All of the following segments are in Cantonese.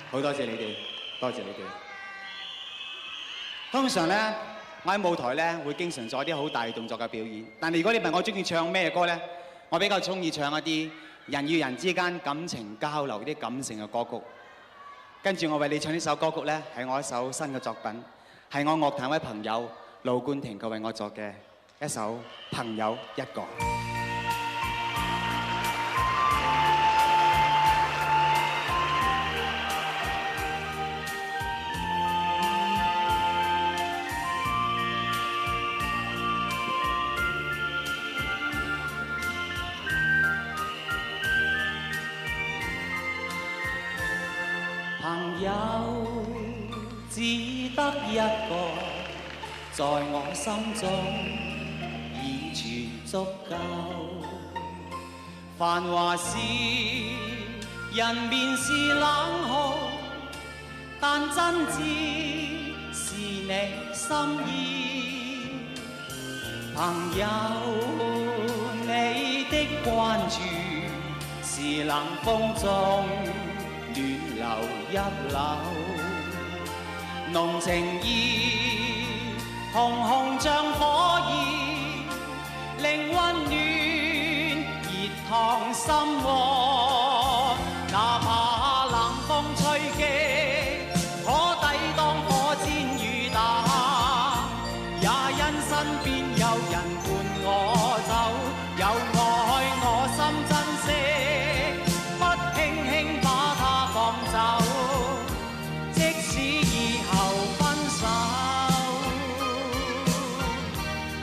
好多謝你哋，多謝你哋。通常咧，我喺舞台咧會經常做一啲好大動作嘅表演，但係如果你問我中意唱咩歌咧，我比較中意唱一啲人與人之間感情交流啲感性嘅歌曲。跟住我為你唱呢首歌曲咧，係我一首新嘅作品，係我樂壇位朋友盧冠廷佢為我作嘅一首《朋友一個》。朋友只得一個，在我心中已全足夠。繁華事，人面是冷酷，但真摯是你心意。朋友，你的關注是冷風中暖流一縷，濃情意紅紅像火焰，令溫暖熱燙心窩。哪怕冷風吹擊，可抵擋火箭雨打，也因身邊有人伴我走，有愛我心珍惜，不輕輕把它放走。即使以後分手，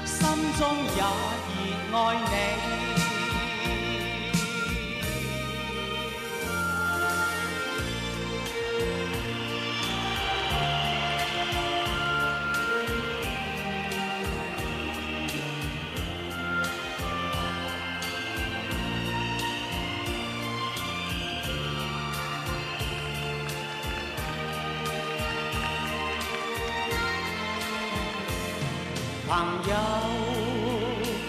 心中也熱愛你。朋友，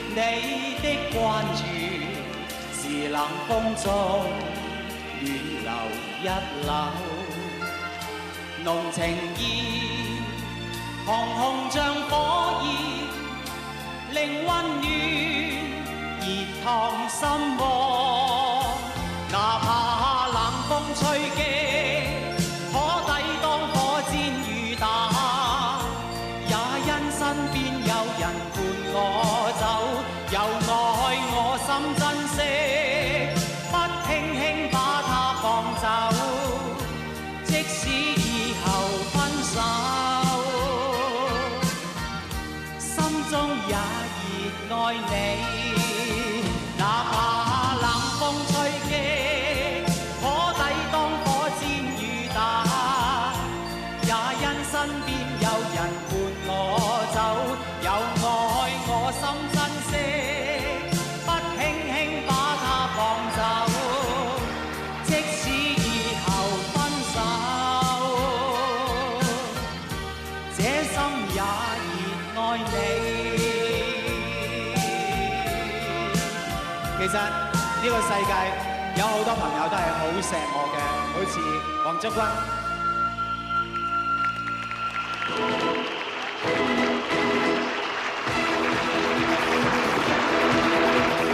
你的關注是冷風中暖流一縷，濃情意紅紅像火焰，令溫暖熱燙心窩。哪怕冷風吹擊，可抵擋火箭雨打，也因身邊有人伴我走，有愛我心珍惜，不輕輕把它放走。即使以後分手，心中也熱愛你。哪怕冷風吹擊，可抵擋火箭雨打，也因身邊有人伴我走，有愛我心珍惜，不輕輕把它放走。即使以後分手，這心也熱愛你。其實呢個世界有好多朋友都係好錫我嘅，好似黃竹君。